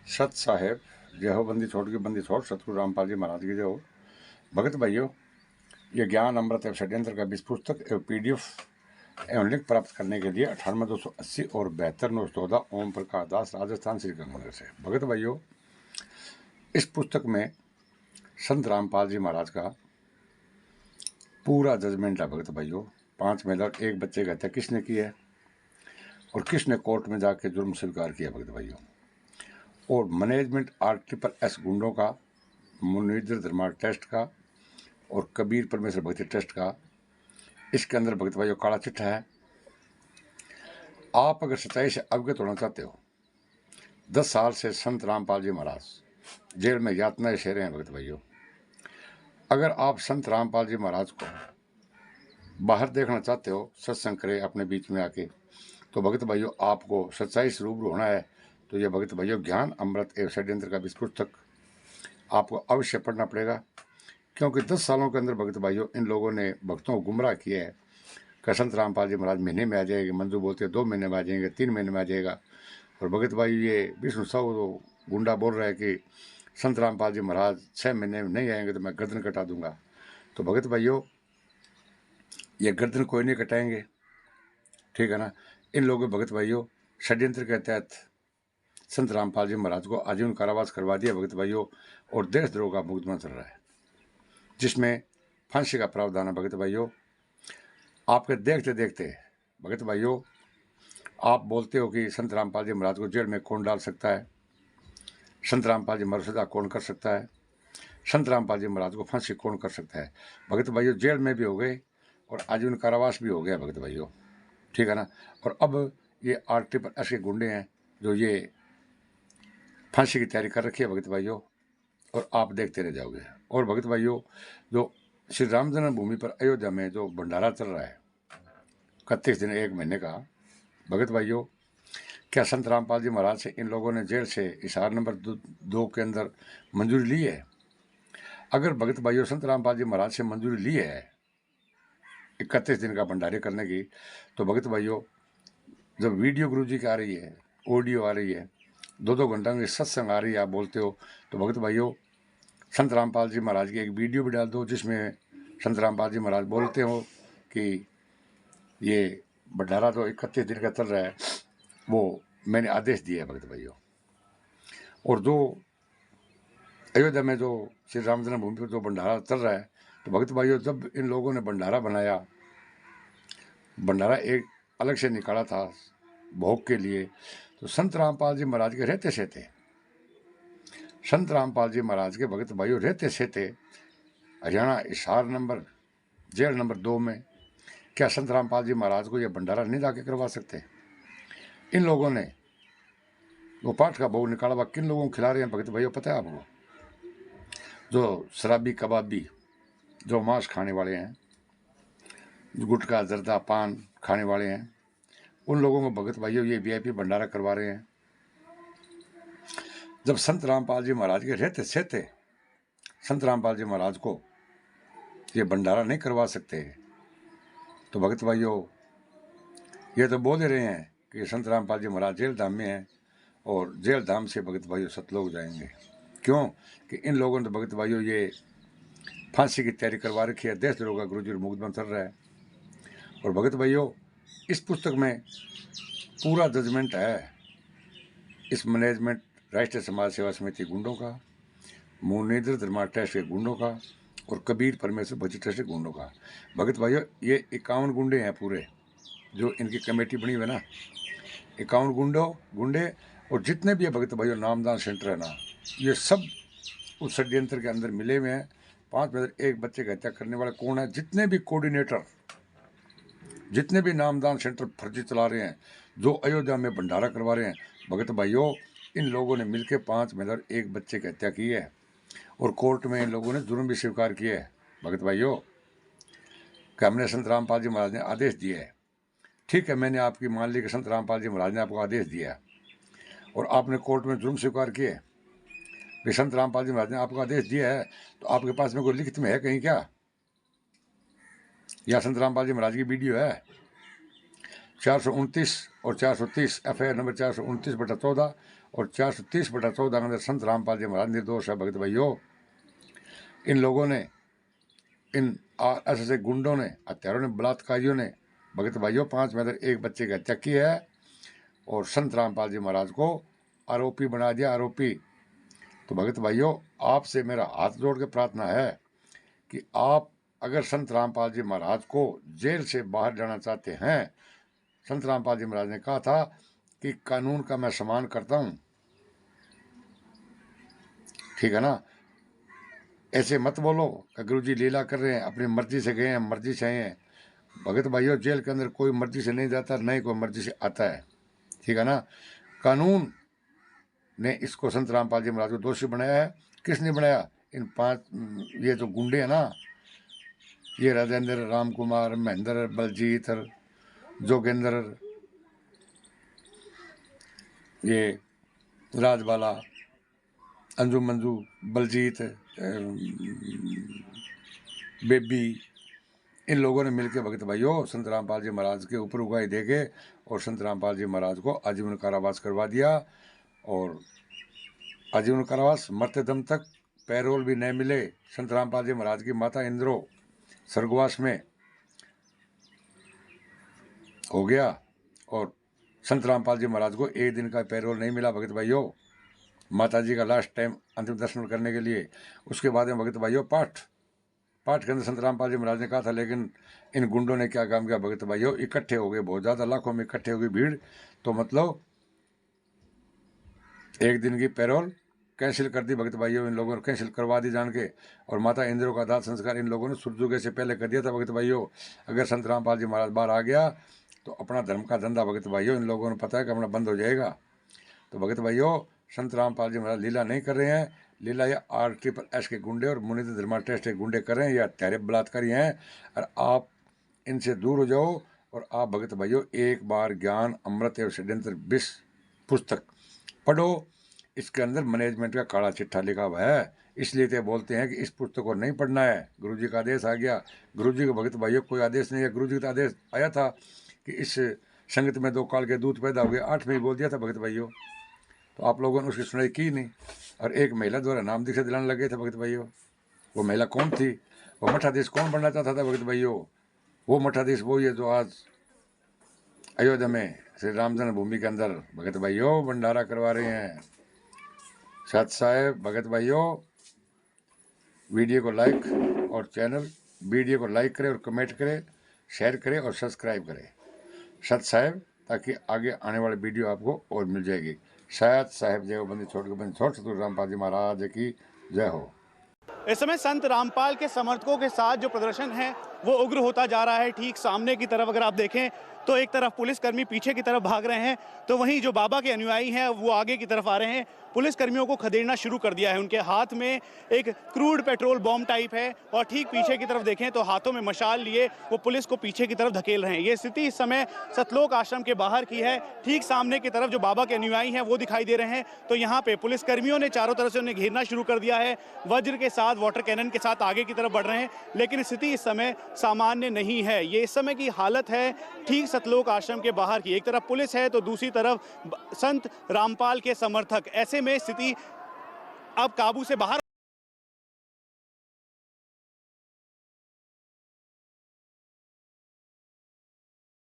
सत साहेब जय हो। बंदी छोड़ के बंदी छोड़, सतगुरु रामपाल जी महाराज की जय हो। भगत भाइयों, ये ज्ञान अमृत एवं षड्यंत्र का 20 पुस्तक एवं PDF एवं लिंक प्राप्त करने के लिए 98 280 और 72 914 ओम प्रकाश दास, राजस्थान, श्री गंगानगर से। भगत भाइयों, इस पुस्तक में संत रामपाल जी महाराज का पूरा जजमेंट है। भगत भाइयों, 5 महिला और 1 बच्चे की हत्या किसने की है और किसने कोर्ट में जाके जुर्म स्वीकार किया। भगत भाइयों, और मैनेजमेंट RSS गुंडों का, मुनींद्र धर्मा टेस्ट का और कबीर परमेश्वर भक्ति टेस्ट का, इसके अंदर भगत भाइयों काला चिट्ठा है। आप अगर सच्चाई से अवगत होना चाहते हो, 10 साल से संत रामपाल जी महाराज जेल में यातनाएं सह रहे हैं। भगत भाइयों, अगर आप संत रामपाल जी महाराज को बाहर देखना चाहते हो, सत्संग करें अपने बीच में आके, तो भगत भाइयों आपको सच्चाई से रूबरू होना है। तो यह भगत भाइयों ज्ञान अमृत एवं षड्यंत्र का 20 पुस्तक आपको अवश्य पढ़ना पड़ेगा, क्योंकि 10 सालों के अंदर भगत भाइयों इन लोगों ने भक्तों को गुमराह किया है कि संत रामपाल जी महाराज महीने में आ जाएंगे, मंजू बोलते हैं 2 महीने में आ जाएंगे, 3 महीने में आ जाएगा। और भगत भाई ये विष्णु साहू गुंडा बोल रहा है कि संत रामपाल जी महाराज 6 महीने में नहीं आएंगे तो मैं गर्दन कटा दूंगा। तो भगत भाइयों, ये गर्दन कोई नहीं कटाएंगे, ठीक है ना। इन लोगों भगत भाइयों षड्यंत्र के तहत संत रामपाल जी महाराज को आजीवन कारावास करवा दिया भगत भाइयों, और देशद्रोह का मुकदमा चल रहा है, जिसमें फांसी का प्रावधान है। भगत भाइयों, आपके देखते देखते भगत भाइयों, आप बोलते हो कि संत रामपाल जी महाराज को जेल में कौन डाल सकता है, संत रामपाल जी मर्यादा कौन कर सकता है, संत रामपाल जी महाराज को फांसी कौन कर सकता है। भगत भाइयों, जेल में भी हो गए और आजीवन कारावास भी हो गया भगत भाइयों, ठीक है ना। और अब ये RSS के गुंडे हैं जो ये फांसी की तैयारी कर रखी है भगत भाइयों, और आप देखते रह जाओगे। और भगत भाइयों, जो श्री राम जन्मभूमि पर अयोध्या में जो भंडारा चल रहा है 31 दिन 1 महीने का, भगत भाइयों क्या संत रामपाल जी महाराज से इन लोगों ने जेल से हिसार नंबर 2 के अंदर मंजूरी ली है? अगर भगत भाइयों संत रामपाल जी महाराज से मंजूरी ली है 31 दिन का भंडारे करने की, तो भगत भाइयों जब वीडियो गुरु जी की आ रही है, ऑडियो आ रही है, 2-2 घंटा की सत्संग आ रही है, आप बोलते हो, तो भगत भाइयों संत रामपाल जी महाराज की एक वीडियो भी डाल दो जिसमें संत रामपाल जी महाराज बोलते हो कि ये भंडारा तो 31 दिन का चल रहा है, वो मैंने आदेश दिया है भगत भाइयों। और जो अयोध्या में जो श्री राम जन्मभूमि पर जो भंडारा चल रहा है, तो भगत भाइयों जब इन लोगों ने भंडारा बनाया, भंडारा एक अलग से निकाला था भोग के लिए, तो संत रामपाल जी महाराज के रहते से थे, संत रामपाल जी महाराज के भगत भाइयों रहते से थे Haryana Hisar number jail number 2 में। क्या संत रामपाल जी महाराज को यह भंडारा नहीं जाके करवा सकते? इन लोगों ने वो पाठ का भोग निकाला हुआ किन लोगों को खिला रहे हैं भगत भाइयों, पता है आपको? जो शराबी कबाबी, जो मांस खाने वाले हैं, गुटखा जर्दा पान खाने वाले हैं, उन लोगों को भगत भाइयों ये VIP भंडारा करवा रहे हैं। जब संत रामपाल जी महाराज के रहते से थे, संत रामपाल जी महाराज को ये भंडारा नहीं करवा सकते, तो भगत भाइयों ये तो बोल ही रहे हैं कि संत रामपाल जी महाराज जेल धाम में हैं, और जेल धाम से भगत भाइयों सतलोक जाएंगे। क्यों कि इन लोगों ने तो भगत भाइयों ये फांसी की तैयारी करवा रखी है, देशद्रोह का गुरुजी मुकदमा चल रहा है। और भगत भाइयों इस पुस्तक में पूरा जजमेंट है इस मैनेजमेंट राष्ट्रीय समाज सेवा समिति गुंडों का, मुनींद्र धर्मा ट्रस्ट के गुंडों का और कबीर परमेश्वर भक्ति ट्रस्ट के गुंडों का। भगत भाइयों ये 51 गुंडे हैं पूरे, जो इनकी कमेटी बनी हुई है ना, 51 गुंडे। और जितने भी है भगत भाइयों नामदान सेंटर है ना, ये सब उस षड्यंत्र के अंदर मिले हुए हैं। 5 में 1 बच्चे की हत्या करने वाले कौन है? जितने भी कोऑर्डिनेटर, जितने भी नामदान सेंटर फर्जी चला रहे हैं, जो अयोध्या में भंडारा करवा रहे हैं, भगत भाइयों इन लोगों ने मिलकर 5 में 1 बच्चे की हत्या की है, और कोर्ट में इन लोगों ने जुर्म भी स्वीकार किया है। भगत भाइयों कि हमने संत रामपाल जी महाराज ने आदेश दिया है, ठीक है, मैंने आपकी मान ली कि संत रामपाल जी महाराज ने आपको आदेश दिया है, और आपने कोर्ट में जुर्म स्वीकार किए कि संत रामपाल जी महाराज ने आपको आदेश दिया है, तो आपके पास में कोई लिखित में है कहीं क्या? या संत रामपाल जी महाराज की वीडियो है? 429 और 430 FIR नंबर 429/14 और 430/14 के अंदर संत रामपाल जी महाराज निर्दोष है भगत भाइयों। इन लोगों ने, इन ऐसे गुंडों ने, हत्यारों ने, बलात्कारियों ने भगत भाइयों 5 में अंदर एक बच्चे की हत्या की है और संत रामपाल जी महाराज को आरोपी बना दिया, आरोपी। तो भगत भाइयों, आपसे मेरा हाथ जोड़ के प्रार्थना है कि आप अगर संत रामपाल जी महाराज को जेल से बाहर जाना चाहते हैं, संत रामपाल जी महाराज ने कहा था कि कानून का मैं सम्मान करता हूं, ठीक है ना। ऐसे मत बोलो कि गुरुजी लीला कर रहे हैं, अपनी मर्जी से गए हैं, मर्जी से आए हैं। भगत भाइयों, जेल के अंदर कोई मर्जी से नहीं जाता, नहीं कोई मर्जी से आता है, ठीक है ना। कानून ने इसको संत रामपाल जी महाराज को दोषी बनाया है। किसने बनाया? इन 5 ये जो गुंडे हैं ना, ये राजेंद्र, राम कुमार, महेंद्र, बलजीत, जोगेंद्र, ये राजबाला, अंजू मंजू, बलजीत, बेबी, इन लोगों ने मिलकर भगत भाइयों संत रामपाल जी महाराज के ऊपर उगाई दे के और संत रामपाल जी महाराज को आजीवन कारावास करवा दिया। और आजीवन कारावास, मरते दम तक पैरोल भी नहीं मिले। संत रामपाल जी महाराज की माता इंद्रो स्वर्गवास में हो गया और संत रामपाल जी महाराज को एक दिन का पैरोल नहीं मिला भगत भाइयों, माता जी का लास्ट टाइम अंतिम दर्शन करने के लिए। उसके बाद में भगत भाइयों पाठ के अंदर संत रामपाल जी महाराज ने कहा था, लेकिन इन गुंडों ने क्या काम किया भगत भाइयों, इकट्ठे हो गए, बहुत ज़्यादा लाखों में इकट्ठे हो गई भीड़। तो मतलब एक दिन की पैरोल कैंसिल कर दी भगत भाइयों, इन लोगों ने कैंसिल करवा दी जान के। और माता इंद्रो का दाह संस्कार इन लोगों ने सूरजोगे से पहले कर दिया था भगत भाइयों। अगर संत रामपाल जी महाराज बाहर आ गया तो अपना धर्म का धंधा भगत भाइयों इन लोगों ने पता है कि अपना बंद हो जाएगा। तो भगत भाइयों, संत रामपाल जी महाराज लीला नहीं कर रहे हैं, लीला या RSS के गुंडे और मुनीन्द्र धर्मा ट्रस्ट के गुंडे कर रहे हैं, या हत्यारे बलात्कारी हैं। और आप इनसे दूर हो जाओ और आप भगत भाइयों एक बार ज्ञान अमृत एवं षड्यंत्र 20 पुस्तक पढ़ो। इसके अंदर मैनेजमेंट का काला चिट्ठा लिखा हुआ है, इसलिए तो बोलते हैं कि इस पुस्तक को नहीं पढ़ना है। गुरुजी का आदेश आ गया। गुरुजी को भगत भाइयों कोई आदेश नहीं है, गुरुजी का आदेश आया था कि इस संगत में 2 काल के दूत पैदा हो गए, 8 में ही बोल दिया था भगत भाइयों। तो आप लोगों ने उसकी सुनाई की नहीं। और एक महिला द्वारा नाम दीक्षा दिलाने लगे थे भगत भाइयों। वो महिला कौन थी? वो मठाधीश कौन बनना चाहता था भगत भाइयों? वो मठाधीश वो ये जो आज अयोध्या में श्री राम जन्मभूमि के अंदर भगत भाइयों भंडारा करवा रहे हैं। सत साहेब भगत भाइयों, वीडियो को लाइक और चैनल वीडियो को लाइक करें और कमेंट करें, शेयर करें और सब्सक्राइब करें। सत साहेब, ताकि आगे आने वाले वीडियो आपको और मिल जाएगी। सत साहेब जय हो, बंदी छोड़ के बंदी छोड़, सतगुरु रामपाल जी महाराज की जय हो। इस समय संत रामपाल के समर्थकों के साथ जो प्रदर्शन है वो उग्र होता जा रहा है। ठीक सामने की तरफ अगर आप देखें तो एक तरफ पुलिसकर्मी पीछे की तरफ भाग रहे हैं, तो वहीं जो बाबा के अनुयायी हैं वो आगे की तरफ आ रहे हैं। पुलिसकर्मियों को खदेड़ना शुरू कर दिया है। उनके हाथ में एक क्रूड पेट्रोल बॉम्ब टाइप है और ठीक पीछे की तरफ देखें तो हाथों में मशाल लिए वो पुलिस को पीछे की तरफ धकेल रहे हैं। ये स्थिति इस समय सतलोक आश्रम के बाहर की है। ठीक सामने की तरफ जो बाबा के अनुयायी हैं वो दिखाई दे रहे हैं। तो यहाँ पे पुलिसकर्मियों ने चारों तरफ से उन्हें घेरना शुरू कर दिया है, वज्र के साथ, वाटर कैनन के साथ आगे की तरफ बढ़ रहे हैं। लेकिन स्थिति इस समय सामान्य नहीं है। ये इस समय की हालत है ठीक सतलोक आश्रम के बाहर की। एक तरफ पुलिस है तो दूसरी तरफ संत रामपाल के समर्थक। ऐसे में स्थिति अब काबू से बाहर